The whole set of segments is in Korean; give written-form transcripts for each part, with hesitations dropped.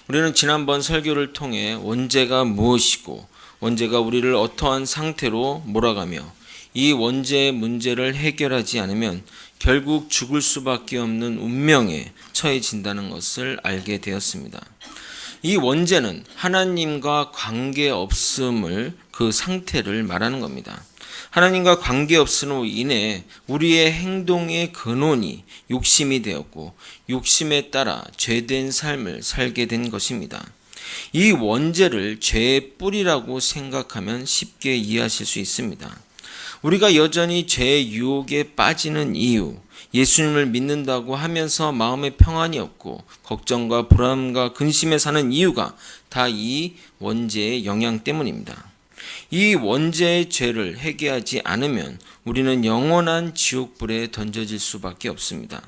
우리는 지난번 설교를 통해 원죄가 무엇이고 원죄가 우리를 어떠한 상태로 몰아가며 이 원죄의 문제를 해결하지 않으면 결국 죽을 수밖에 없는 운명에 처해진다는 것을 알게 되었습니다. 이 원죄는 하나님과 관계없음을 그 상태를 말하는 겁니다. 하나님과 관계없음으로 인해 우리의 행동의 근원이 욕심이 되었고 욕심에 따라 죄된 삶을 살게 된 것입니다. 이 원죄를 죄의 뿌리라고 생각하면 쉽게 이해하실 수 있습니다. 우리가 여전히 죄의 유혹에 빠지는 이유, 예수님을 믿는다고 하면서 마음에 평안이 없고 걱정과 불안과 근심에 사는 이유가 다 이 원죄의 영향 때문입니다. 이 원죄의 죄를 회개하지 않으면 우리는 영원한 지옥불에 던져질 수밖에 없습니다.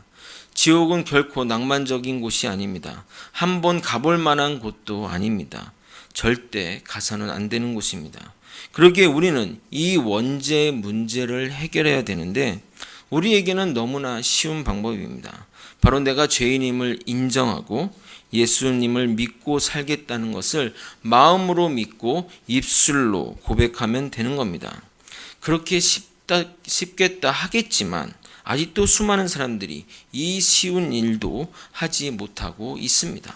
지옥은 결코 낭만적인 곳이 아닙니다. 한번 가볼 만한 곳도 아닙니다. 절대 가서는 안 되는 곳입니다. 그러기에 우리는 이 원죄의 문제를 해결해야 되는데 우리에게는 너무나 쉬운 방법입니다. 바로 내가 죄인임을 인정하고 예수님을 믿고 살겠다는 것을 마음으로 믿고 입술로 고백하면 되는 겁니다. 그렇게 쉽겠다 하겠지만 아직도 수많은 사람들이 이 쉬운 일도 하지 못하고 있습니다.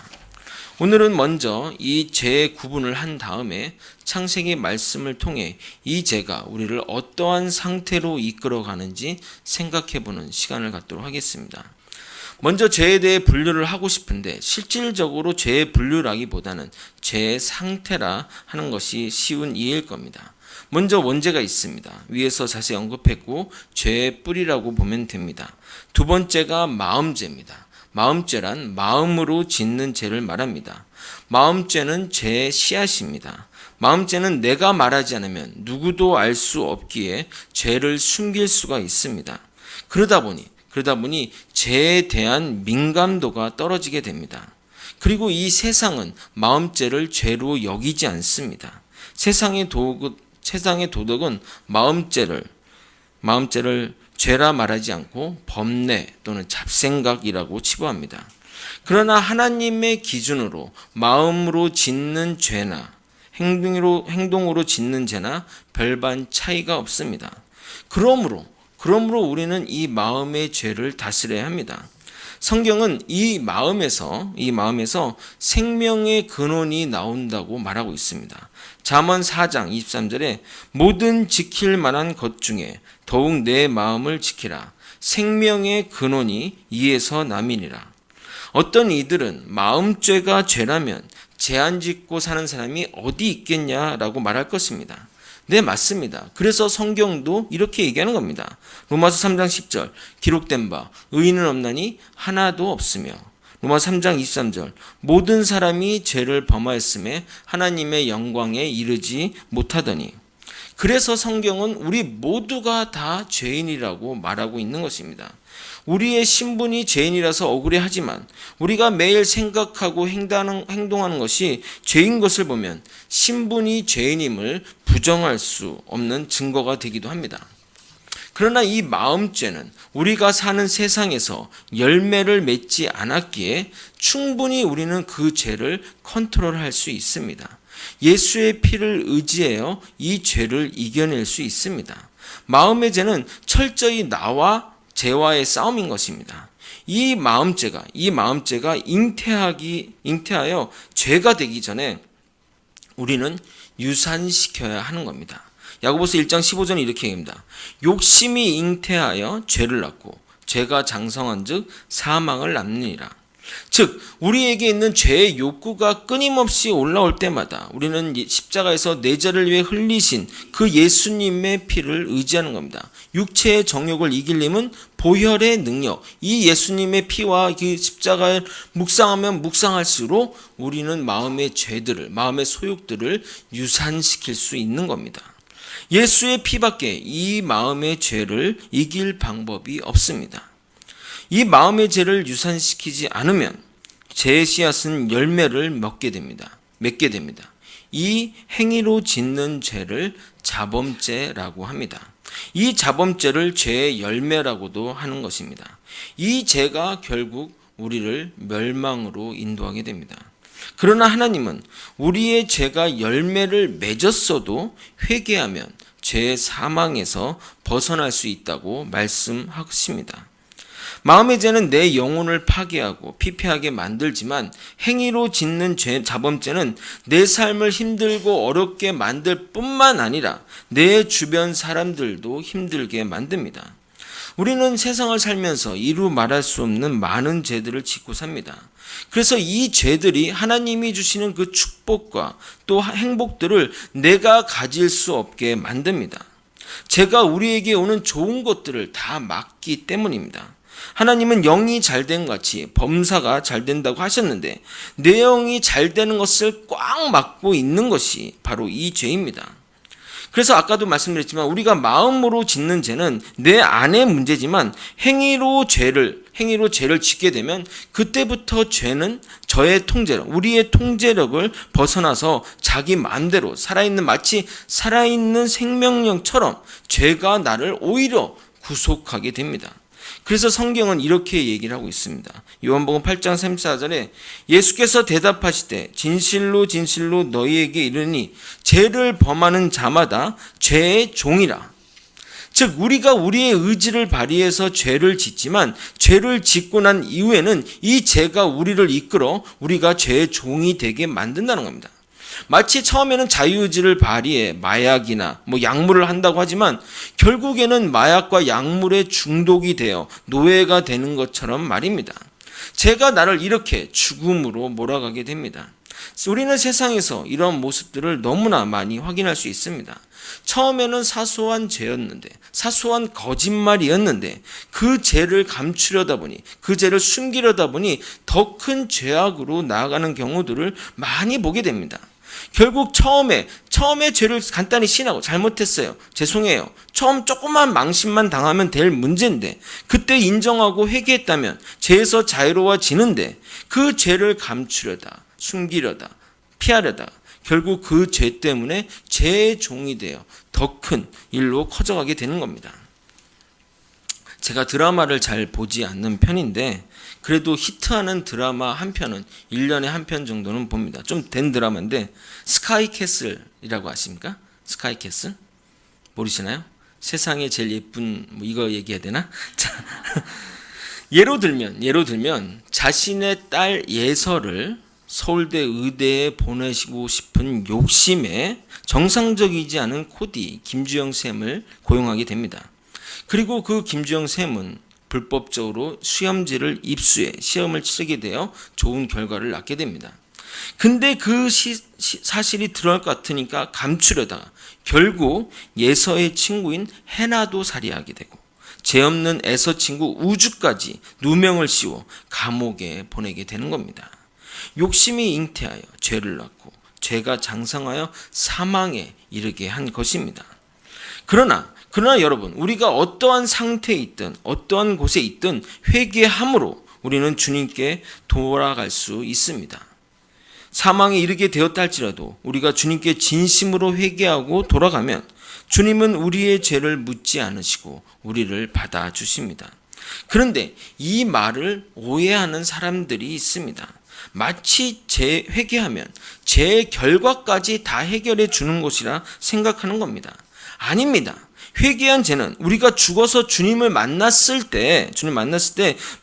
오늘은 먼저 이 죄의 구분을 한 다음에 창세기 말씀을 통해 이 죄가 우리를 어떠한 상태로 이끌어가는지 생각해보는 시간을 갖도록 하겠습니다. 먼저 죄에 대해 분류를 하고 싶은데 실질적으로 죄의 분류라기보다는 죄의 상태라 하는 것이 쉬운 이해일 겁니다. 먼저 원죄가 있습니다. 위에서 자세히 언급했고 죄의 뿌리라고 보면 됩니다. 두 번째가 마음죄입니다. 마음죄란 마음으로 짓는 죄를 말합니다. 마음죄는 죄의 씨앗입니다. 마음죄는 내가 말하지 않으면 누구도 알 수 없기에 죄를 숨길 수가 있습니다. 그러다 보니 죄에 대한 민감도가 떨어지게 됩니다. 그리고 이 세상은 마음죄를 죄로 여기지 않습니다. 세상의 도덕은 마음죄를 죄라 말하지 않고 범례 또는 잡생각이라고 치부합니다. 그러나 하나님의 기준으로 마음으로 짓는 죄나 행동으로 짓는 죄나 별반 차이가 없습니다. 그러므로 우리는 이 마음의 죄를 다스려야 합니다. 성경은 이 마음에서 생명의 근원이 나온다고 말하고 있습니다. 잠언 4장 23절에 모든 지킬 만한 것 중에 더욱 내 마음을 지키라. 생명의 근원이 이에서 남이니라. 어떤 이들은 마음죄가 죄라면 죄 안 짓고 사는 사람이 어디 있겠냐라고 말할 것입니다. 네, 맞습니다. 그래서 성경도 이렇게 얘기하는 겁니다. 로마서 3장 10절 기록된 바 의인은 없나니 하나도 없으며 로마서 3장 23절 모든 사람이 죄를 범하였음에 하나님의 영광에 이르지 못하더니 그래서 성경은 우리 모두가 다 죄인이라고 말하고 있는 것입니다. 우리의 신분이 죄인이라서 억울해하지만 우리가 매일 생각하고 행동하는 것이 죄인 것을 보면 신분이 죄인임을 부정할 수 없는 증거가 되기도 합니다. 그러나 이 마음죄는 우리가 사는 세상에서 열매를 맺지 않았기에 충분히 우리는 그 죄를 컨트롤할 수 있습니다. 예수의 피를 의지하여 이 죄를 이겨낼 수 있습니다. 마음의 죄는 철저히 나와 죄와의 싸움인 것입니다. 이 마음죄가 잉태하여 죄가 되기 전에 우리는 유산시켜야 하는 겁니다. 야고보서 1장 15절은 이렇게 얘기합니다. 욕심이 잉태하여 죄를 낳고 죄가 장성한즉 사망을 낳느니라. 즉 우리에게 있는 죄의 욕구가 끊임없이 올라올 때마다 우리는 십자가에서 내 죄를 위해 흘리신 그 예수님의 피를 의지하는 겁니다. 육체의 정욕을 이기려면 보혈의 능력, 이 예수님의 피와 그 십자가를 묵상하면 묵상할수록 우리는 마음의 죄들을, 마음의 소욕들을 유산시킬 수 있는 겁니다. 예수의 피밖에 이 마음의 죄를 이길 방법이 없습니다. 이 마음의 죄를 유산시키지 않으면 죄의 씨앗은 열매를 맺게 됩니다. 이 행위로 짓는 죄를 자범죄라고 합니다. 이 자범죄를 죄의 열매라고도 하는 것입니다. 이 죄가 결국 우리를 멸망으로 인도하게 됩니다. 그러나 하나님은 우리의 죄가 열매를 맺었어도 회개하면 죄의 사망에서 벗어날 수 있다고 말씀하십니다. 마음의 죄는 내 영혼을 파괴하고 피폐하게 만들지만 행위로 짓는 자범죄는 내 삶을 힘들고 어렵게 만들 뿐만 아니라 내 주변 사람들도 힘들게 만듭니다. 우리는 세상을 살면서 이루 말할 수 없는 많은 죄들을 짓고 삽니다. 그래서 이 죄들이 하나님이 주시는 그 축복과 또 행복들을 내가 가질 수 없게 만듭니다. 죄가 우리에게 오는 좋은 것들을 다 막기 때문입니다. 하나님은 영이 잘된 같이 범사가 잘 된다고 하셨는데 내 영이 잘 되는 것을 꽉 막고 있는 것이 바로 이 죄입니다. 그래서 아까도 말씀드렸지만 우리가 마음으로 짓는 죄는 내 안의 문제지만 행위로 죄를 짓게 되면 그때부터 죄는 저의 통제력, 우리의 통제력을 벗어나서 자기 마음대로 마치 살아있는 생명력처럼 죄가 나를 오히려 구속하게 됩니다. 그래서 성경은 이렇게 얘기를 하고 있습니다. 요한복음 8장 34절에 예수께서 대답하시되 진실로 진실로 너희에게 이르니 죄를 범하는 자마다 죄의 종이라. 즉 우리가 우리의 의지를 발휘해서 죄를 짓지만 죄를 짓고 난 이후에는 이 죄가 우리를 이끌어 우리가 죄의 종이 되게 만든다는 겁니다. 마치 처음에는 자유의지를 발휘해 마약이나 약물을 한다고 하지만 결국에는 마약과 약물에 중독이 되어 노예가 되는 것처럼 말입니다. 죄가 나를 이렇게 죽음으로 몰아가게 됩니다. 우리는 세상에서 이런 모습들을 너무나 많이 확인할 수 있습니다. 처음에는 사소한 죄였는데, 사소한 거짓말이었는데 그 죄를 감추려다 보니, 그 죄를 숨기려다 보니 더 큰 죄악으로 나아가는 경우들을 많이 보게 됩니다. 결국 처음에 죄를 간단히 시인하고 잘못했어요. 죄송해요. 처음 조그만 망신만 당하면 될 문제인데 그때 인정하고 회개했다면 죄에서 자유로워지는데 그 죄를 감추려다, 숨기려다, 피하려다 결국 그 죄 때문에 죄의 종이 되어 더 큰 일로 커져가게 되는 겁니다. 제가 드라마를 잘 보지 않는 편인데 그래도 히트하는 드라마 한 편은 1년에 한 편 정도는 봅니다. 좀 된 드라마인데 스카이캐슬이라고 아십니까? 스카이캐슬? 모르시나요? 세상에 제일 예쁜 이거 얘기해야 되나? 자, 예로 들면 자신의 딸 예서를 서울대 의대에 보내시고 싶은 욕심에 정상적이지 않은 코디 김주영 쌤을 고용하게 됩니다. 그리고 그 김주영 쌤은 불법적으로 수염제를 입수해 시험을 치르게 되어 좋은 결과를 낳게 됩니다. 근데 그 사실이 드러날 것 같으니까 감추려다가 결국 예서의 친구인 해나도 살해하게 되고 죄 없는 에서 친구 우주까지 누명을 씌워 감옥에 보내게 되는 겁니다. 욕심이 잉태하여 죄를 낳고 죄가 장성하여 사망에 이르게 한 것입니다. 그러나 여러분, 우리가 어떠한 상태에 있든 어떠한 곳에 있든 회개함으로 우리는 주님께 돌아갈 수 있습니다. 사망에 이르게 되었다 할지라도 우리가 주님께 진심으로 회개하고 돌아가면 주님은 우리의 죄를 묻지 않으시고 우리를 받아주십니다. 그런데 이 말을 오해하는 사람들이 있습니다. 마치 회개하면 죄 결과까지 다 해결해 주는 것이라 생각하는 겁니다. 아닙니다. 회개한 죄는 우리가 죽어서 주님을 만났을 때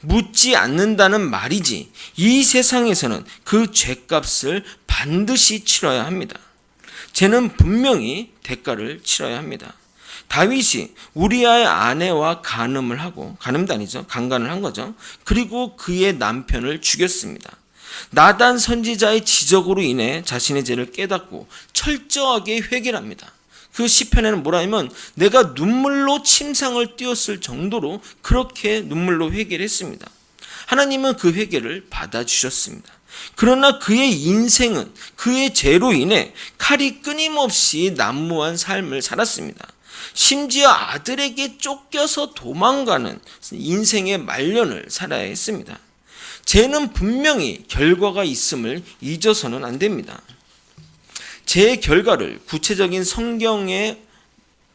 묻지 않는다는 말이지 이 세상에서는 그 죄값을 반드시 치러야 합니다. 죄는 분명히 대가를 치러야 합니다. 다윗이 우리아의 아내와 간음을 하고 간음도 아니죠. 강간을 한 거죠. 그리고 그의 남편을 죽였습니다. 나단 선지자의 지적으로 인해 자신의 죄를 깨닫고 철저하게 회개를 합니다. 그 시편에는 뭐라 하면 내가 눈물로 침상을 띄었을 정도로 그렇게 눈물로 회개를 했습니다. 하나님은 그 회개를 받아주셨습니다. 그러나 그의 인생은 그의 죄로 인해 칼이 끊임없이 난무한 삶을 살았습니다. 심지어 아들에게 쫓겨서 도망가는 인생의 말년을 살아야 했습니다. 죄는 분명히 결과가 있음을 잊어서는 안 됩니다. 제 결과를 구체적인 성경의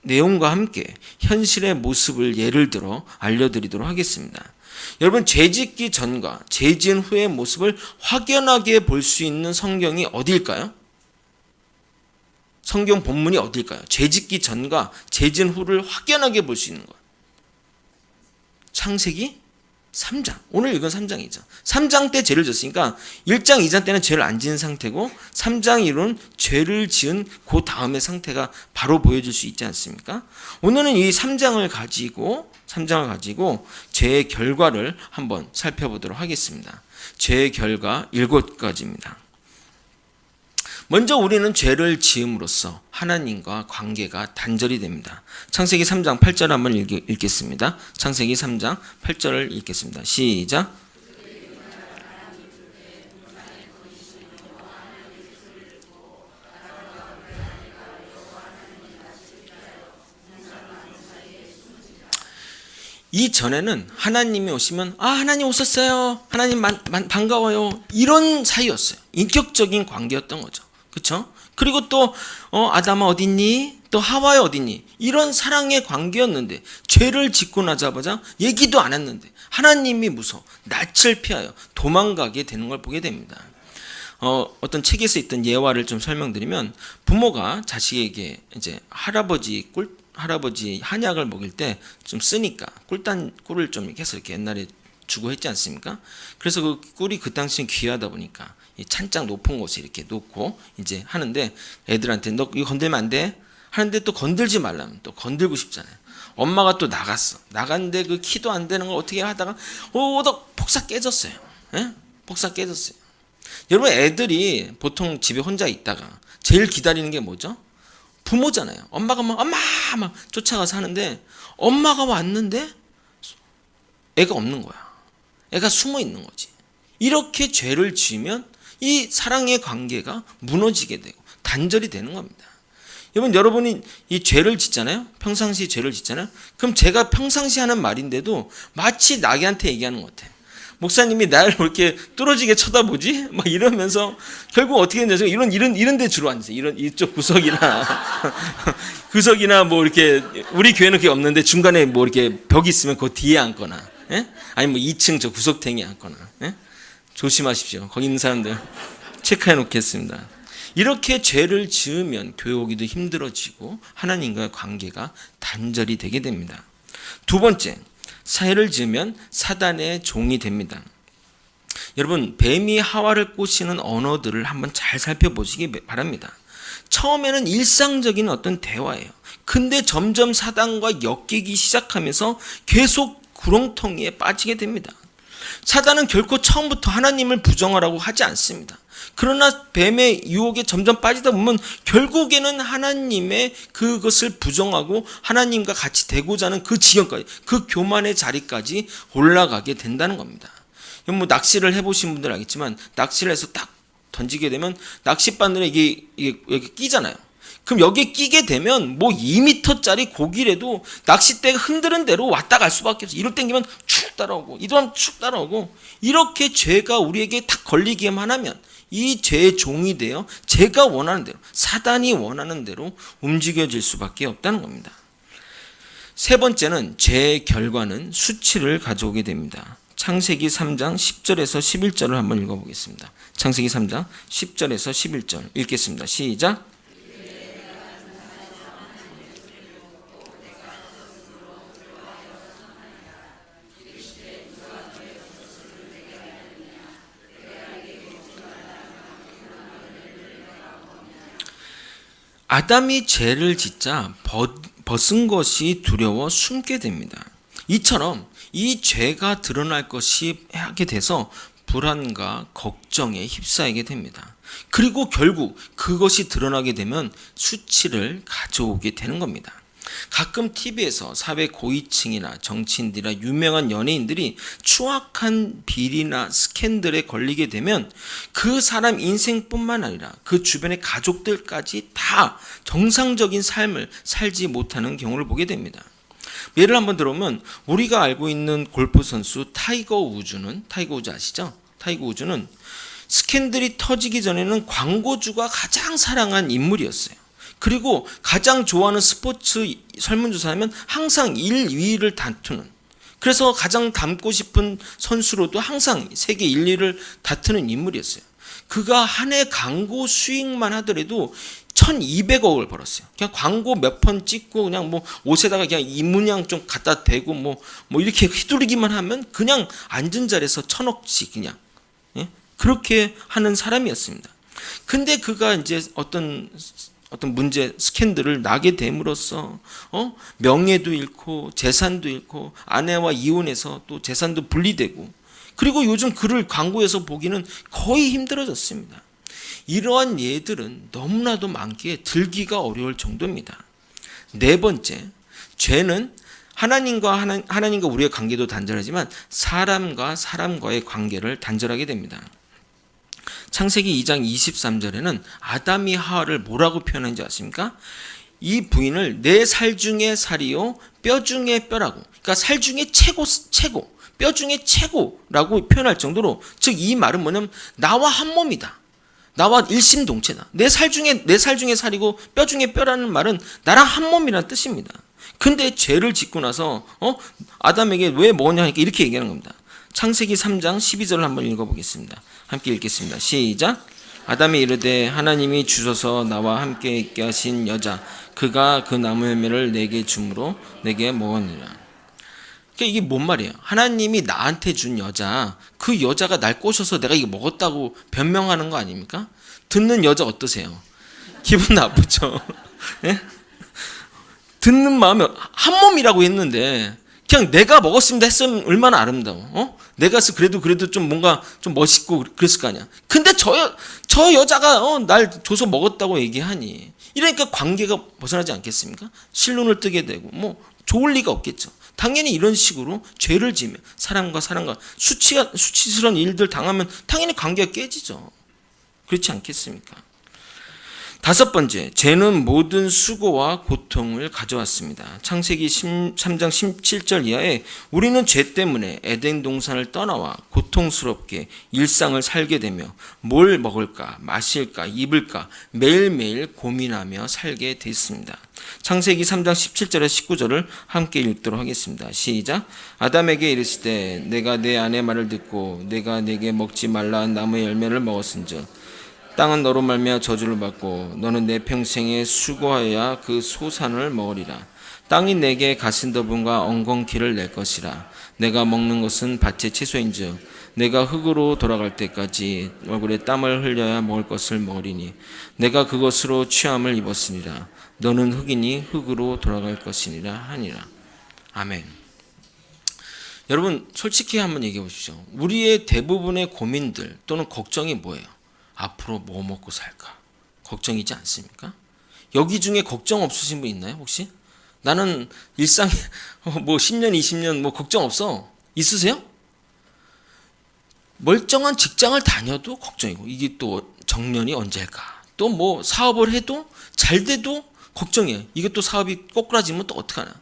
내용과 함께 현실의 모습을 예를 들어 알려드리도록 하겠습니다. 여러분, 죄짓기 전과 죄지은 후의 모습을 확연하게 볼 수 있는 성경이 어디일까요? 성경 본문이 어디일까요? 죄짓기 전과 죄지은 후를 확연하게 볼 수 있는 것. 창세기 3장. 오늘 읽은 3장이죠. 3장 때 죄를 졌으니까 1장, 2장 때는 죄를 안 지은 상태고 3장 이론 죄를 지은 그 다음의 상태가 바로 보여질 수 있지 않습니까? 오늘은 이 3장을 가지고 죄의 결과를 한번 살펴보도록 하겠습니다. 죄의 결과 7가지입니다. 먼저 우리는 죄를 지음으로써 하나님과 관계가 단절이 됩니다. 창세기 3장 8절 한번 읽겠습니다. 창세기 3장 8절을 읽겠습니다. 시작. 이전에는 하나님이 오시면 하나님 오셨어요. 하나님 반가워요. 이런 사이였어요. 인격적인 관계였던 거죠. 그렇죠? 그리고 또 아담아 어딨니? 또 하와야 어딨니? 이런 사랑의 관계였는데 죄를 짓고 나자마자 얘기도 안 했는데 하나님이 무서워 낯을 피하여 도망가게 되는 걸 보게 됩니다. 어떤 책에서 있던 예화를 좀 설명드리면 부모가 자식에게 이제 할아버지 한약을 먹일 때 좀 쓰니까 꿀을 좀 이렇게 해서 이렇게 옛날에 주고 했지 않습니까? 그래서 그 꿀이 그 당시엔 귀하다 보니까 이 찬장 높은 곳에 이렇게 놓고 이제 하는데 애들한테 너 이거 건들면 안 돼? 하는데 또 건들지 말라면 또 건들고 싶잖아요. 엄마가 또 나갔는데 그 키도 안 되는 걸 어떻게 하다가 폭삭 깨졌어요. 예? 폭삭 깨졌어요. 여러분, 애들이 보통 집에 혼자 있다가 제일 기다리는 게 뭐죠? 부모잖아요. 엄마가 엄마 쫓아가서 하는데 엄마가 왔는데 애가 없는 거야. 애가 숨어 있는 거지. 이렇게 죄를 지으면 이 사랑의 관계가 무너지게 되고 단절이 되는 겁니다. 여러분이 이 죄를 짓잖아요. 평상시 죄를 짓잖아요. 그럼 제가 평상시 하는 말인데도 마치 나한테 얘기하는 것 같아요. 목사님이 나를 왜 이렇게 뚫어지게 쳐다보지? 막 이러면서 결국 어떻게 했냐면 이런 데 주로 앉으세요. 이쪽 구석이나 뭐 이렇게 우리 교회는 그게 없는데 중간에 뭐 이렇게 벽이 있으면 그 뒤에 앉거나, 예? 아니 뭐 2층 저 구석탱이에 앉거나, 예? 조심하십시오. 거기 있는 사람들 체크해 놓겠습니다. 이렇게 죄를 지으면 교회 오기도 힘들어지고 하나님과의 관계가 단절이 되게 됩니다. 두 번째, 죄를 지으면 사단의 종이 됩니다. 여러분, 뱀이 하와를 꼬시는 언어들을 한번 잘 살펴보시기 바랍니다. 처음에는 일상적인 어떤 대화예요. 근데 점점 사단과 엮이기 시작하면서 계속 구렁텅이에 빠지게 됩니다. 사단은 결코 처음부터 하나님을 부정하라고 하지 않습니다. 그러나 뱀의 유혹에 점점 빠지다 보면 결국에는 하나님의 그것을 부정하고 하나님과 같이 되고자 하는 그 지경까지, 그 교만의 자리까지 올라가게 된다는 겁니다. 뭐 낚시를 해보신 분들 알겠지만 낚시를 해서 딱 던지게 되면 낚싯바늘에 이게 끼잖아요. 그럼 여기에 끼게 되면 뭐 2m짜리 고기라도 낚싯대가 흔드는 대로 왔다 갈 수밖에 없어요. 이럴 땡기면 축 따라오고 이러면 축 따라오고, 이렇게 죄가 우리에게 탁 걸리기만 하면 이 죄의 종이 되어 제가 원하는 대로, 사단이 원하는 대로 움직여질 수밖에 없다는 겁니다. 세 번째는 죄의 결과는 수치를 가져오게 됩니다. 창세기 3장 10절에서 11절을 한번 읽어보겠습니다. 창세기 3장 10절에서 11절 읽겠습니다. 시작. 아담이 죄를 짓자 벗은 것이 두려워 숨게 됩니다. 이처럼 이 죄가 드러날 것이 하게 돼서 불안과 걱정에 휩싸이게 됩니다. 그리고 결국 그것이 드러나게 되면 수치를 가져오게 되는 겁니다. 가끔 TV에서 사회 고위층이나 정치인들이나 유명한 연예인들이 추악한 비리나 스캔들에 걸리게 되면 그 사람 인생뿐만 아니라 그 주변의 가족들까지 다 정상적인 삶을 살지 못하는 경우를 보게 됩니다. 예를 한번 들어보면 우리가 알고 있는 골프 선수 타이거 우즈 아시죠? 타이거 우즈는 스캔들이 터지기 전에는 광고주가 가장 사랑한 인물이었어요. 그리고 가장 좋아하는 스포츠 설문조사하면 항상 1, 2위를 다투는 그래서 가장 닮고 싶은 선수로도 항상 세계 1, 2를 다투는 인물이었어요. 그가 한 해 광고 수익만 하더라도 1200억을 벌었어요. 그냥 광고 몇 편 찍고 그냥 뭐 옷에다가 그냥 이 문양 좀 갖다 대고 뭐 이렇게 휘두르기만 하면 그냥 앉은 자리에서 1000억씩 그냥, 예? 그렇게 하는 사람이었습니다. 근데 그가 이제 어떤 문제 스캔들을 나게 됨으로써 명예도 잃고 재산도 잃고 아내와 이혼해서 또 재산도 분리되고, 그리고 요즘 그를 광고에서 보기는 거의 힘들어졌습니다. 이러한 예들은 너무나도 많기에 들기가 어려울 정도입니다. 네 번째, 죄는 하나님과 우리의 관계도 단절하지만 사람과 사람과의 관계를 단절하게 됩니다. 창세기 2장 23절에는 아담이 하와를 뭐라고 표현한지 아십니까? 이 부인을 내 살 중에 살이요 뼈 중에 뼈라고, 그러니까 살 중에 최고, 뼈 중에 최고라고 표현할 정도로, 즉 이 말은 뭐냐면 나와 한 몸이다, 나와 일심동체다. 내 살 중에 살이고 뼈 중에 뼈라는 말은 나랑 한 몸이라는 뜻입니다. 근데 죄를 짓고 나서 아담에게 왜 먹었냐 하니까 이렇게 얘기하는 겁니다. 창세기 3장 12절을 한번 읽어보겠습니다. 함께 읽겠습니다. 시작. 아담이 이르되 하나님이 주셔서 나와 함께 있게 하신 여자 그가 그 나무 열매를 내게 주므로 내게 먹었느니라. 그러니까 이게 뭔 말이에요? 하나님이 나한테 준 여자, 그 여자가 날 꼬셔서 내가 이거 먹었다고 변명하는 거 아닙니까? 듣는 여자 어떠세요? 기분 나쁘죠? 네? 듣는 마음에 한 몸이라고 했는데 그냥 내가 먹었습니다 했으면 얼마나 아름다워. 내가 그래도 좀 뭔가 좀 멋있고 그랬을 거 아니야. 근데 저 여자가 날 줘서 먹었다고 얘기하니, 이러니까 관계가 벗어나지 않겠습니까? 실눈을 뜨게 되고 뭐 좋을 리가 없겠죠. 당연히 이런 식으로 죄를 지으면 사람과 수치스러운 일들 당하면 당연히 관계가 깨지죠. 그렇지 않겠습니까? 다섯 번째, 죄는 모든 수고와 고통을 가져왔습니다. 창세기 3장 17절 이하에 우리는 죄 때문에 에덴 동산을 떠나와 고통스럽게 일상을 살게 되며 뭘 먹을까, 마실까, 입을까 매일매일 고민하며 살게 됐습니다. 창세기 3장 17절에 19절을 함께 읽도록 하겠습니다. 시작. 아담에게 이르시되 내가 내 아내 말을 듣고 내가 내게 먹지 말라 한 나무의 열매를 먹었은즉 땅은 너로 말미암아 저주를 받고 너는 내 평생에 수고하여야 그 소산을 먹으리라. 땅이 내게 가신더분과 엉겅퀴를 낼 것이라. 내가 먹는 것은 밭의 채소인즉 내가 흙으로 돌아갈 때까지 얼굴에 땀을 흘려야 먹을 것을 먹으리니 내가 그것으로 취함을 입었으니라. 너는 흙이니 흙으로 돌아갈 것이니라 하니라. 아멘. 여러분 솔직히 한번 얘기해 보십시오. 우리의 대부분의 고민들 또는 걱정이 뭐예요? 앞으로 뭐 먹고 살까? 걱정이지 않습니까? 여기 중에 걱정 없으신 분 있나요 혹시? 나는 일상에 뭐 10년 20년 뭐 걱정 없어. 있으세요? 멀쩡한 직장을 다녀도 걱정이고, 이게 또 정년이 언제일까? 또 뭐 사업을 해도 잘 돼도 걱정이에요. 이게 또 사업이 꼬꾸라지면 또 어떡하나?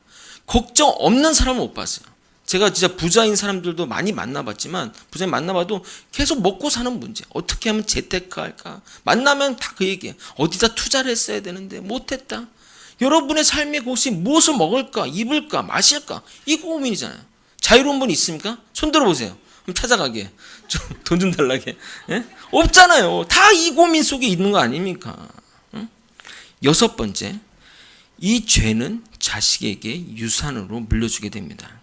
걱정 없는 사람은 못 봤어요. 제가 진짜 부자인 사람들도 많이 만나봤지만, 부자인 만나봐도 계속 먹고 사는 문제, 어떻게 하면 재테크할까? 만나면 다 그 얘기예요. 어디다 투자를 했어야 되는데 못했다. 여러분의 삶의 곳이 무엇을 먹을까, 입을까, 마실까, 이 고민이잖아요. 자유로운 분 있습니까? 손 들어보세요. 한번 찾아가게, 돈 좀 달라게. 예? 없잖아요. 다 이 고민 속에 있는 거 아닙니까? 응? 여섯 번째, 이 죄는 자식에게 유산으로 물려주게 됩니다.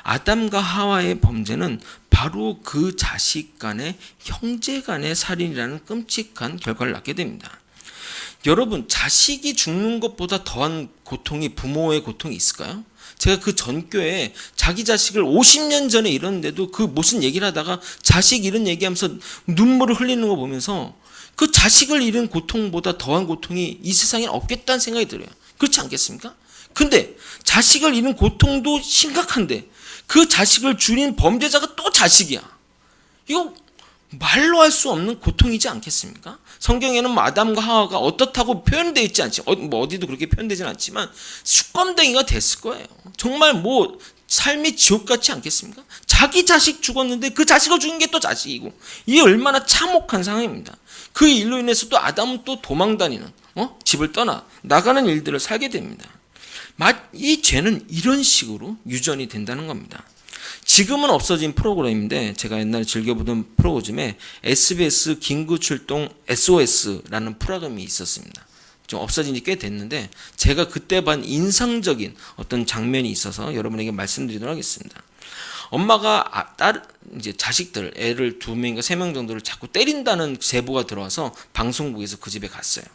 아담과 하와의 범죄는 바로 그 자식 간의, 형제 간의 살인이라는 끔찍한 결과를 낳게 됩니다. 여러분, 자식이 죽는 것보다 더한 고통이, 부모의 고통이 있을까요? 제가 그 전교에 자기 자식을 50년 전에 잃었는데도 그 무슨 얘기를 하다가 자식 잃은 얘기하면서 눈물을 흘리는 거 보면서 그 자식을 잃은 고통보다 더한 고통이 이 세상에 없겠다는 생각이 들어요. 그렇지 않겠습니까? 근데 자식을 잃은 고통도 심각한데 그 자식을 죽인 범죄자가 또 자식이야. 이거 말로 할 수 없는 고통이지 않겠습니까? 성경에는 뭐 아담과 하와가 어떻다고 표현되어 있지 않지, 뭐 어디도 그렇게 표현되지는 않지만 슈껌댕이가 됐을 거예요. 정말 뭐 삶이 지옥 같지 않겠습니까? 자기 자식 죽었는데 그 자식을 죽인 게 또 자식이고, 이게 얼마나 참혹한 상황입니다. 그 일로 인해서 또 아담은 또 도망다니는, 집을 떠나 나가는 일들을 살게 됩니다. 이 죄는 이런 식으로 유전이 된다는 겁니다. 지금은 없어진 프로그램인데 제가 옛날에 즐겨보던 프로그램 중에 SBS 긴급출동 SOS라는 프로그램이 있었습니다. 좀 없어진 지 꽤 됐는데 제가 그때 본 인상적인 어떤 장면이 있어서 여러분에게 말씀드리도록 하겠습니다. 엄마가 이제 자식들, 애를 2명인가 3명 정도를 자꾸 때린다는 제보가 들어와서 방송국에서 그 집에 갔어요.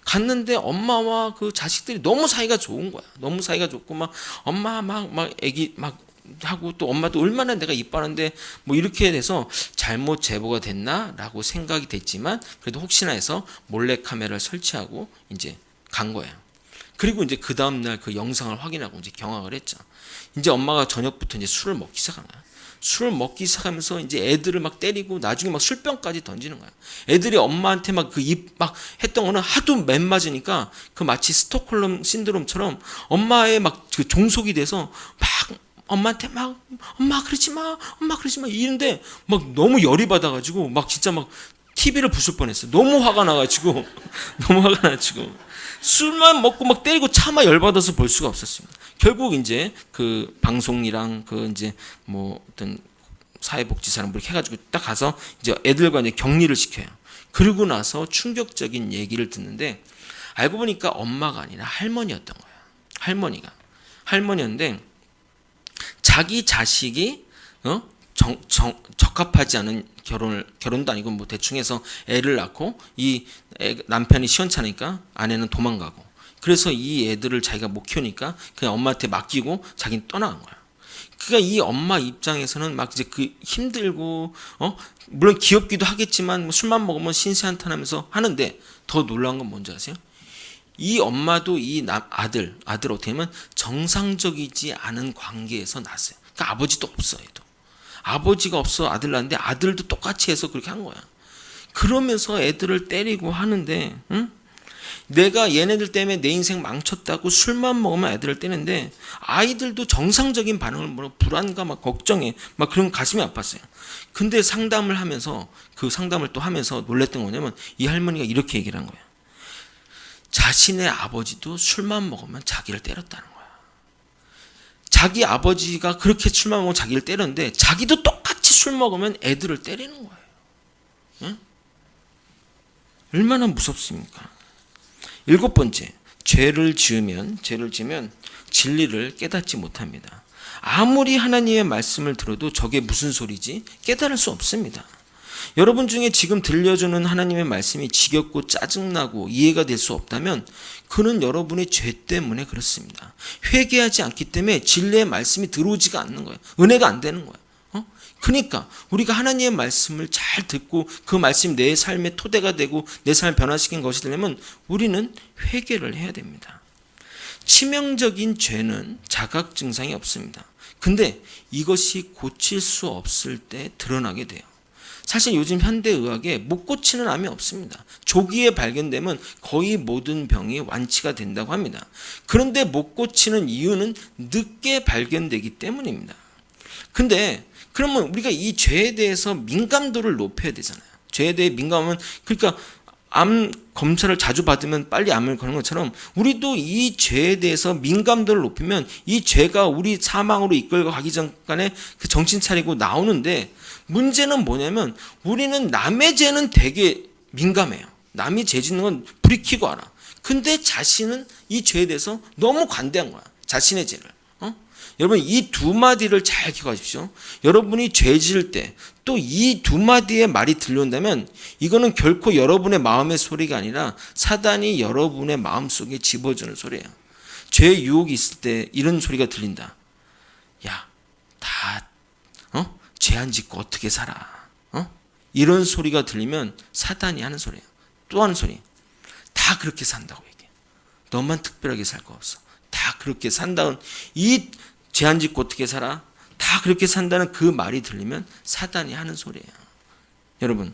갔는데 엄마와 그 자식들이 너무 사이가 좋은 거야. 너무 사이가 좋고 막 엄마 막 애기 막 하고 또 엄마도 얼마나 내가 이뻐하는데 뭐 이렇게 돼서 잘못 제보가 됐나라고 생각이 됐지만 그래도 혹시나 해서 몰래 카메라를 설치하고 이제 간 거예요. 그리고 이제 그 다음 날 그 영상을 확인하고 이제 경악을 했죠. 이제 엄마가 저녁부터 이제 술을 먹기 시작한 거야. 술을 먹기 시작하면서 이제 애들을 막 때리고 나중에 막 술병까지 던지는 거야. 애들이 엄마한테 막 그 입 막 했던 거는 하도 맴맞으니까 그 마치 스톡홀름 신드롬처럼 엄마의 막 그 종속이 돼서 막 엄마한테 막 엄마 그러지 마, 엄마 그러지 마 이런데 막 너무 열이 받아가지고 막 진짜 막 TV를 부술 뻔했어요. 너무 화가 나가지고 너무 화가 나가지고 술만 먹고 막 때리고 차마 열받아서 볼 수가 없었습니다. 결국 이제 그 방송이랑 그 이제 뭐 어떤 사회복지사랑 이렇게 해가지고 딱 가서 이제 애들과 이제 격리를 시켜요. 그러고 나서 충격적인 얘기를 듣는데 알고 보니까 엄마가 아니라 할머니였던 거예요. 할머니였는데 자기 자식이 적합하지 않은 결혼도 아니고 뭐 대충 해서 애를 낳고 이 남편이 시원찮으니까 아내는 도망가고 그래서 이 애들을 자기가 못 키우니까 그냥 엄마한테 맡기고 자기는 떠나간 거야. 그러니까 이 엄마 입장에서는 막 이제 그 힘들고 물론 귀엽기도 하겠지만 뭐 술만 먹으면 신세한탄하면서 하는데 더 놀라운 건 뭔지 아세요? 이 엄마도 이 아들 어떻게 보면 정상적이지 않은 관계에서 낳았어요. 그러니까 아버지도 없어 얘도. 아버지가 없어 아들 낳았는데 아들도 똑같이 해서 그렇게 한 거야. 그러면서 애들을 때리고 하는데 내가 얘네들 때문에 내 인생 망쳤다고 술만 먹으면 애들을 때리는데 아이들도 정상적인 반응을 뭐라 불안감 막 걱정해 막 그런 가슴이 아팠어요. 근데 상담을 하면서 그 상담을 또 하면서 놀랬던 거냐면 이 할머니가 이렇게 얘기를 한 거예요. 자신의 아버지도 술만 먹으면 자기를 때렸다는 거야. 자기 아버지가 그렇게 술만 먹으면 자기를 때렸는데 자기도 똑같이 술 먹으면 애들을 때리는 거예요. 응? 얼마나 무섭습니까? 7번째, 죄를 지으면 진리를 깨닫지 못합니다. 아무리 하나님의 말씀을 들어도 저게 무슨 소리지? 깨달을 수 없습니다. 여러분 중에 지금 들려주는 하나님의 말씀이 지겹고 짜증나고 이해가 될 수 없다면 그는 여러분의 죄 때문에 그렇습니다. 회개하지 않기 때문에 진리의 말씀이 들어오지가 않는 거예요. 은혜가 안 되는 거예요. 그러니까 우리가 하나님의 말씀을 잘 듣고 그 말씀이 내 삶의 토대가 되고 내 삶을 변화시킨 것이 되려면 우리는 회개를 해야 됩니다. 치명적인 죄는 자각 증상이 없습니다. 근데 이것이 고칠 수 없을 때 드러나게 돼요. 사실 요즘 현대의학에 못 고치는 암이 없습니다. 조기에 발견되면 거의 모든 병이 완치가 된다고 합니다. 그런데 못 고치는 이유는 늦게 발견되기 때문입니다. 근데 그러면 우리가 이 죄에 대해서 민감도를 높여야 되잖아요. 죄에 대해 민감하면 그러니까 암 검사를 자주 받으면 빨리 암을 거는 것처럼 우리도 이 죄에 대해서 민감도를 높이면 이 죄가 우리 사망으로 이끌고 가기 전간에 그 정신 차리고 나오는데 문제는 뭐냐면 우리는 남의 죄는 되게 민감해요. 남이 죄 짓는 건 불이 켜고 알아. 근데 자신은 이 죄에 대해서 너무 관대한 거야. 자신의 죄를. 여러분 이 두 마디를 잘 기억하십시오. 여러분이 죄 지을 때 또 이 두 마디의 말이 들려온다면 이거는 결코 여러분의 마음의 소리가 아니라 사단이 여러분의 마음속에 집어주는 소리예요. 죄의 유혹이 있을 때 이런 소리가 들린다. 야, 다 죄 안 짓고 어떻게 살아? 이런 소리가 들리면 사단이 하는 소리예요. 또 하는 소리. 다 그렇게 산다고 얘기해. 너만 특별하게 살 거 없어. 다 그렇게 산다는 이 죄 안 짓고 어떻게 살아? 다 그렇게 산다는 그 말이 들리면 사단이 하는 소리예요. 여러분,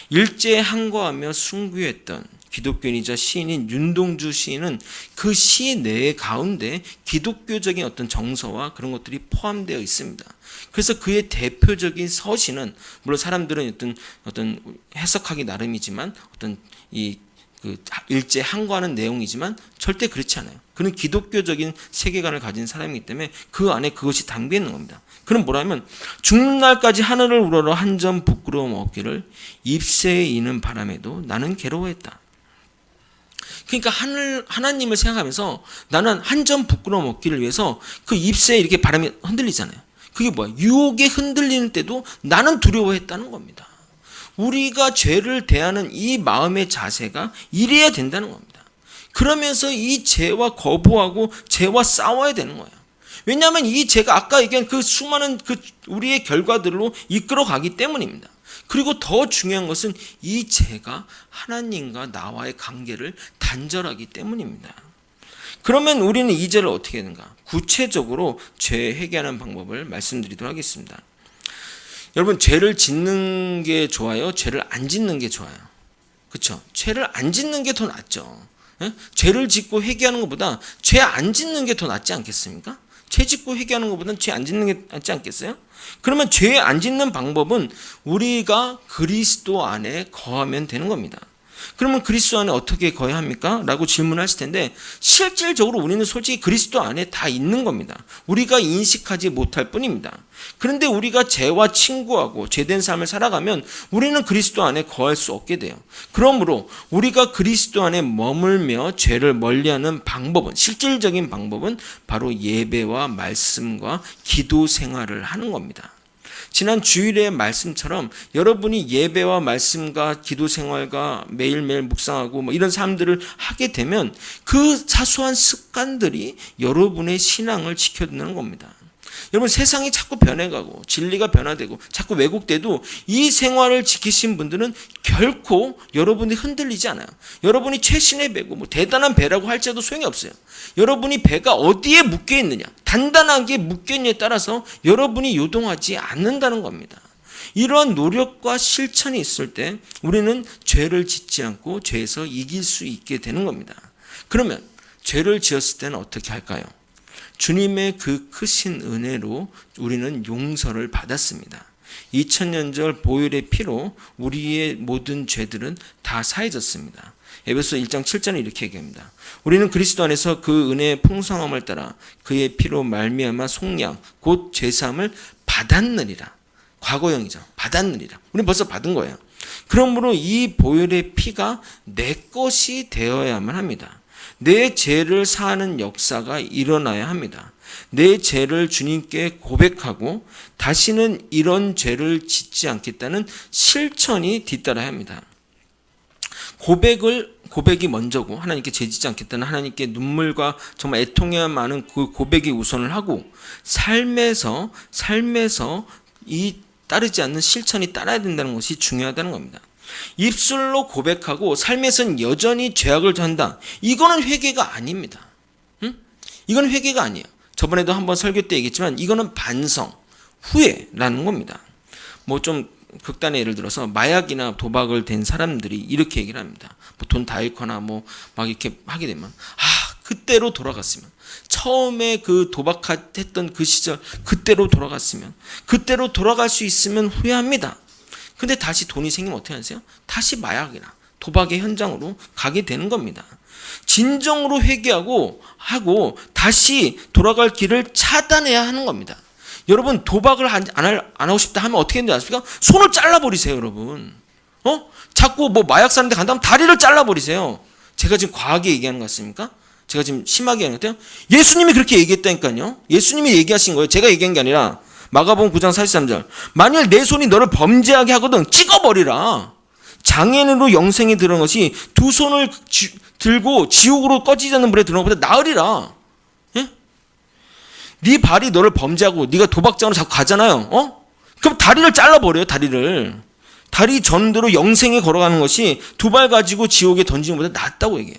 일제에 항거하며 순교했던 기독교인이자 시인인 윤동주 시인은 그 시 내의 가운데 기독교적인 어떤 정서와 그런 것들이 포함되어 있습니다. 그래서 그의 대표적인 서신은 물론 사람들은 어떤 해석하기 나름이지만 어떤 이 그 일제 항거하는 내용이지만 절대 그렇지 않아요. 그는 기독교적인 세계관을 가진 사람이기 때문에 그 안에 그것이 담겨 있는 겁니다. 그럼 뭐라면 죽는 날까지 하늘을 우러러 한 점 부끄러움 없기를 잎새에 이는 바람에도 나는 괴로워했다. 그러니까 하나님을 생각하면서 나는 한 점 부끄러움 없기를 위해서 그 잎새에 이렇게 바람이 흔들리잖아요. 그게 뭐야? 유혹에 흔들리는 때도 나는 두려워했다는 겁니다. 우리가 죄를 대하는 이 마음의 자세가 이래야 된다는 겁니다. 그러면서 이 죄와 거부하고 죄와 싸워야 되는 거예요. 왜냐하면 이 죄가 아까 얘기한 그 수많은 그 우리의 결과들로 이끌어 가기 때문입니다. 그리고 더 중요한 것은 이 죄가 하나님과 나와의 관계를 단절하기 때문입니다. 그러면 우리는 이 죄를 어떻게 하는가? 구체적으로 죄 해결하는 방법을 말씀드리도록 하겠습니다. 여러분, 죄를 짓는 게 좋아요? 죄를 안 짓는 게 좋아요? 그렇죠? 죄를 안 짓는 게 더 낫죠. 예? 죄를 짓고 회개하는 것보다 죄 안 짓는 게 더 낫지 않겠습니까? 죄 짓고 회개하는 것보다는 죄 안 짓는 게 낫지 않겠어요? 그러면 죄 안 짓는 방법은 우리가 그리스도 안에 거하면 되는 겁니다. 그러면 그리스도 안에 어떻게 거해야 합니까? 라고 질문하실 텐데 실질적으로 우리는 솔직히 그리스도 안에 다 있는 겁니다. 우리가 인식하지 못할 뿐입니다. 그런데 우리가 죄와 친구하고 죄된 삶을 살아가면 우리는 그리스도 안에 거할 수 없게 돼요. 그러므로 우리가 그리스도 안에 머물며 죄를 멀리하는 방법은, 실질적인 방법은 바로 예배와 말씀과 기도 생활을 하는 겁니다. 지난 주일의 말씀처럼 여러분이 예배와 말씀과 기도 생활과 매일매일 묵상하고 이런 삶들을 하게 되면 그 사소한 습관들이 여러분의 신앙을 지켜주는 겁니다. 여러분, 세상이 자꾸 변해가고 진리가 변화되고 자꾸 왜곡돼도 이 생활을 지키신 분들은 결코 여러분이 흔들리지 않아요. 여러분이 최신의 배고 대단한 배라고 할지라도 소용이 없어요. 여러분이 배가 어디에 묶여 있느냐, 단단하게 묶여 있느냐에 따라서 여러분이 요동하지 않는다는 겁니다. 이러한 노력과 실천이 있을 때 우리는 죄를 짓지 않고 죄에서 이길 수 있게 되는 겁니다. 그러면 죄를 지었을 때는 어떻게 할까요? 주님의 그 크신 은혜로 우리는 용서를 받았습니다. 2000년 전 보혈의 피로 우리의 모든 죄들은 다 사해졌습니다. 에베소 1장 7절에 이렇게 얘기합니다. 우리는 그리스도 안에서 그 은혜의 풍성함을 따라 그의 피로 말미암아 속량 곧 죄사함을 받았느니라. 과거형이죠. 받았느니라. 우리는 벌써 받은 거예요. 그러므로 이 보혈의 피가 내 것이 되어야만 합니다. 내 죄를 사하는 역사가 일어나야 합니다. 내 죄를 주님께 고백하고 다시는 이런 죄를 짓지 않겠다는 실천이 뒤따라야 합니다. 고백이 먼저고 하나님께 죄 짓지 않겠다는 하나님께 눈물과 정말 애통해야 많은 그 고백이 우선을 하고 삶에서 이 따르지 않는 실천이 따라야 된다는 것이 중요하다는 겁니다. 입술로 고백하고 삶에서는 여전히 죄악을 전다. 이거는 회개가 아닙니다. 이건 회개가 아니에요. 저번에도 한번 설교 때 얘기했지만 이거는 반성, 후회라는 겁니다. 좀 극단의 예를 들어서 마약이나 도박을 된 사람들이 이렇게 얘기를 합니다. 돈 다 잃거나 막 이렇게 하게 되면 그때로 돌아갔으면, 처음에 그 도박했던 그 시절 그때로 돌아갔으면, 그때로 돌아갈 수 있으면 후회합니다. 근데 다시 돈이 생기면 어떻게 하세요? 다시 마약이나 도박의 현장으로 가게 되는 겁니다. 진정으로 회개하고 다시 돌아갈 길을 차단해야 하는 겁니다. 여러분, 도박을 안 하고 싶다 하면 어떻게 되는지 아십니까? 손을 잘라버리세요, 여러분. 자꾸 마약 사는 데 간다면 다리를 잘라버리세요. 제가 지금 과하게 얘기하는 것 같습니까? 제가 지금 심하게 얘기하는 것 같아요? 예수님이 그렇게 얘기했다니까요. 예수님이 얘기하신 거예요. 제가 얘기한 게 아니라 마가복음 9장 43절. 만일 내 손이 너를 범죄하게 하거든 찍어버리라. 장애인으로 영생에 들어간 것이 두 손을 들고 지옥으로 꺼지지 않는 불에 들어간 것보다 나으리라. 예? 네 발이 너를 범죄하고 네가 도박장으로 자꾸 가잖아요. 그럼 다리를 잘라버려요. 다리 전도로 영생에 걸어가는 것이 두 발 가지고 지옥에 던지는 것보다 낫다고 얘기해요.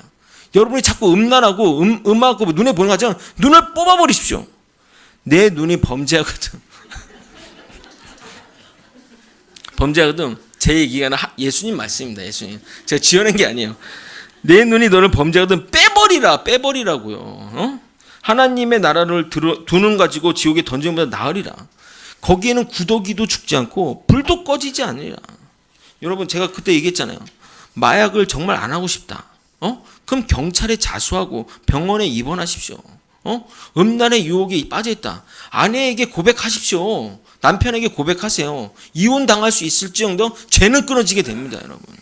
여러분이 자꾸 음란하고 음악하고 눈에 보는 거 하지만 눈을 뽑아버리십시오. 내 눈이 범죄하거든. 제 얘기가 아니라 예수님 말씀입니다. 예수님. 제가 지어낸 게 아니에요. 내 눈이 너를 범죄하거든 빼버리라고요. 하나님의 나라를 두 눈 가지고 지옥에 던지는 것보다 나으리라. 거기에는 구더기도 죽지 않고 불도 꺼지지 않으리라. 여러분, 제가 그때 얘기했잖아요. 마약을 정말 안 하고 싶다. 그럼 경찰에 자수하고 병원에 입원하십시오. 음란의 유혹에 빠져있다. 아내에게 고백하십시오. 남편에게 고백하세요. 이혼 당할 수 있을지언정 죄는 끊어지게 됩니다, 여러분.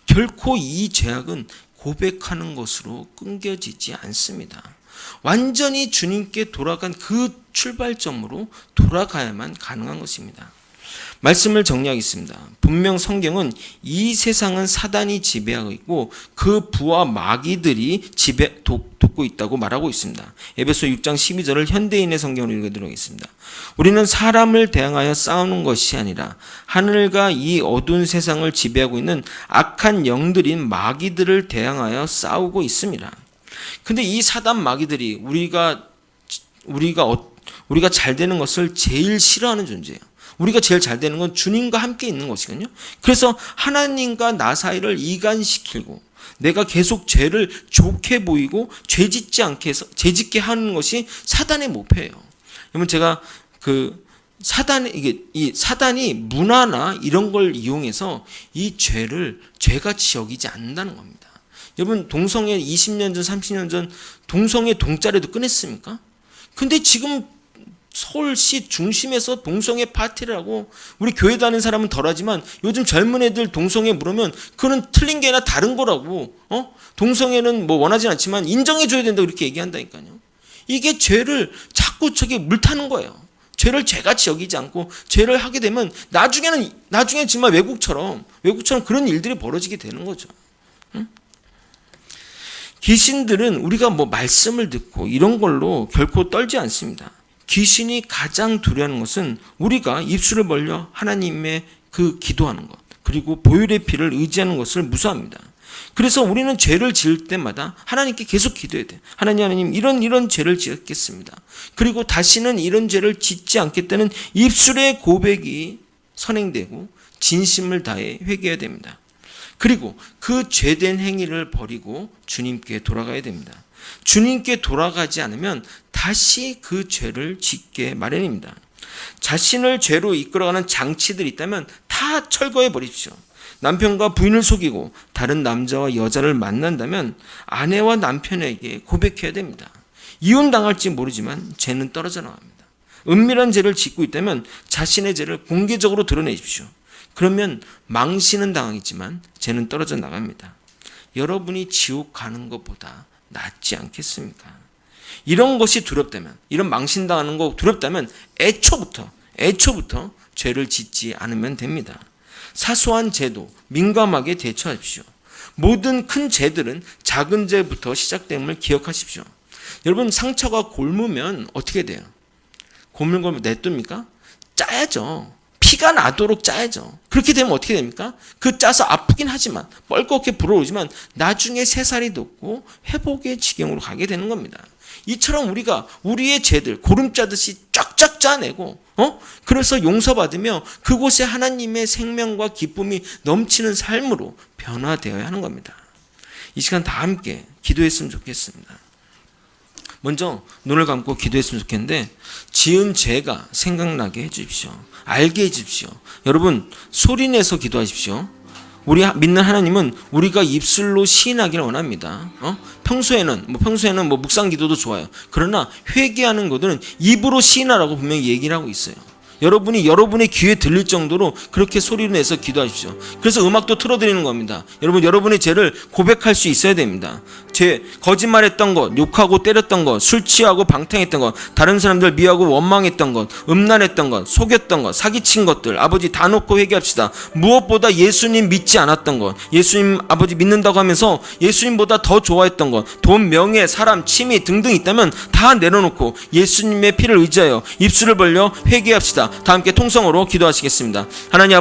결코 이 죄악은 고백하는 것으로 끊겨지지 않습니다. 완전히 주님께 돌아간 그 출발점으로 돌아가야만 가능한 것입니다. 말씀을 정리하겠습니다. 분명 성경은 이 세상은 사단이 지배하고 있고 그 부와 마귀들이 돕고 있다고 말하고 있습니다. 에베소 6장 12절을 현대인의 성경으로 읽어드리도록 하겠습니다. 우리는 사람을 대항하여 싸우는 것이 아니라 하늘과 이 어두운 세상을 지배하고 있는 악한 영들인 마귀들을 대항하여 싸우고 있습니다. 근데 이 사단 마귀들이 우리가 잘 되는 것을 제일 싫어하는 존재예요. 우리가 제일 잘 되는 건 주님과 함께 있는 것이거든요. 그래서 하나님과 나 사이를 이간시키고 내가 계속 죄를 좋게 보이고 죄짓지 않게 해서 죄짓게 하는 것이 사단의 목표예요. 여러분, 제가 사단이 문화나 이런 걸 이용해서 이 죄를 죄같이 여기지 않는다는 겁니다. 여러분, 동성애 20년 전, 30년 전 동성애 동자례도 꺼냈습니까? 근데 지금 서울시 중심에서 동성애 파티를 하고 우리 교회 다니는 사람은 덜하지만 요즘 젊은 애들 동성애 물으면 그건 틀린 게 아니라 다른 거라고, 동성애는 뭐 원하진 않지만 인정해줘야 된다고 이렇게 얘기한다니까요. 이게 죄를 자꾸 물타는 거예요. 죄를 죄같이 여기지 않고 죄를 하게 되면 나중에는 정말 외국처럼 그런 일들이 벌어지게 되는 거죠. 귀신들은 우리가 뭐 말씀을 듣고 이런 걸로 결코 떨지 않습니다. 귀신이 가장 두려워하는 것은 우리가 입술을 벌려 하나님의 기도하는 것, 그리고 보혈의 피를 의지하는 것을 무서워합니다. 그래서 우리는 죄를 지을 때마다 하나님께 계속 기도해야 돼요. 하나님, 이런 죄를 지었겠습니다. 그리고 다시는 이런 죄를 짓지 않겠다는 입술의 고백이 선행되고 진심을 다해 회개해야 됩니다. 그리고 그 죄된 행위를 버리고 주님께 돌아가야 됩니다. 주님께 돌아가지 않으면 다시 그 죄를 짓게 마련입니다. 자신을 죄로 이끌어가는 장치들이 있다면 다 철거해 버리십시오. 남편과 부인을 속이고 다른 남자와 여자를 만난다면 아내와 남편에게 고백해야 됩니다. 이혼당할지 모르지만 죄는 떨어져 나갑니다. 은밀한 죄를 짓고 있다면 자신의 죄를 공개적으로 드러내십시오. 그러면 망신은 당하겠지만 죄는 떨어져 나갑니다. 여러분이 지옥 가는 것보다 낫지 않겠습니까? 이런 것이 두렵다면, 이런 망신당하는 거 두렵다면 애초부터 죄를 짓지 않으면 됩니다. 사소한 죄도 민감하게 대처하십시오. 모든 큰 죄들은 작은 죄부터 시작됨을 기억하십시오. 여러분, 상처가 곪으면 어떻게 돼요? 곪은 냅둡니까? 짜야죠. 피가 나도록 짜야죠. 그렇게 되면 어떻게 됩니까? 짜서 아프긴 하지만 뻘겋게 불어오지만 나중에 새살이 돋고 회복의 지경으로 가게 되는 겁니다. 이처럼 우리가 우리의 죄들 고름 짜듯이 쫙쫙 짜내고 그래서 용서받으며 그곳에 하나님의 생명과 기쁨이 넘치는 삶으로 변화되어야 하는 겁니다. 이 시간 다 함께 기도했으면 좋겠습니다. 먼저 눈을 감고 기도했으면 좋겠는데 지은 죄가 생각나게 해주십시오. 알게 해주십시오. 여러분, 소리내서 기도하십시오. 우리 믿는 하나님은 우리가 입술로 시인하기를 원합니다. 평소에는 묵상 기도도 좋아요. 그러나 회개하는 것들은 입으로 시인하라고 분명히 얘기를 하고 있어요. 여러분의 귀에 들릴 정도로 그렇게 소리를 내서 기도하십시오. 그래서 음악도 틀어드리는 겁니다. 여러분의 죄를 고백할 수 있어야 됩니다. 거짓말했던 것, 욕하고 때렸던 것, 술 취하고 방탕했던 것, 다른 사람들 미워하고 원망했던 것, 음란했던 것, 속였던 것, 사기친 것들, 아버지 다 놓고 회개합시다. 무엇보다 예수님 믿지 않았던 것, 예수님 아버지 믿는다고 하면서 예수님보다 더 좋아했던 것, 돈, 명예, 사람, 취미 등등 있다면 다 내려놓고 예수님의 피를 의지하여 입술을 벌려 회개합시다. 다 함께 통성으로 기도하시겠습니다. 하나님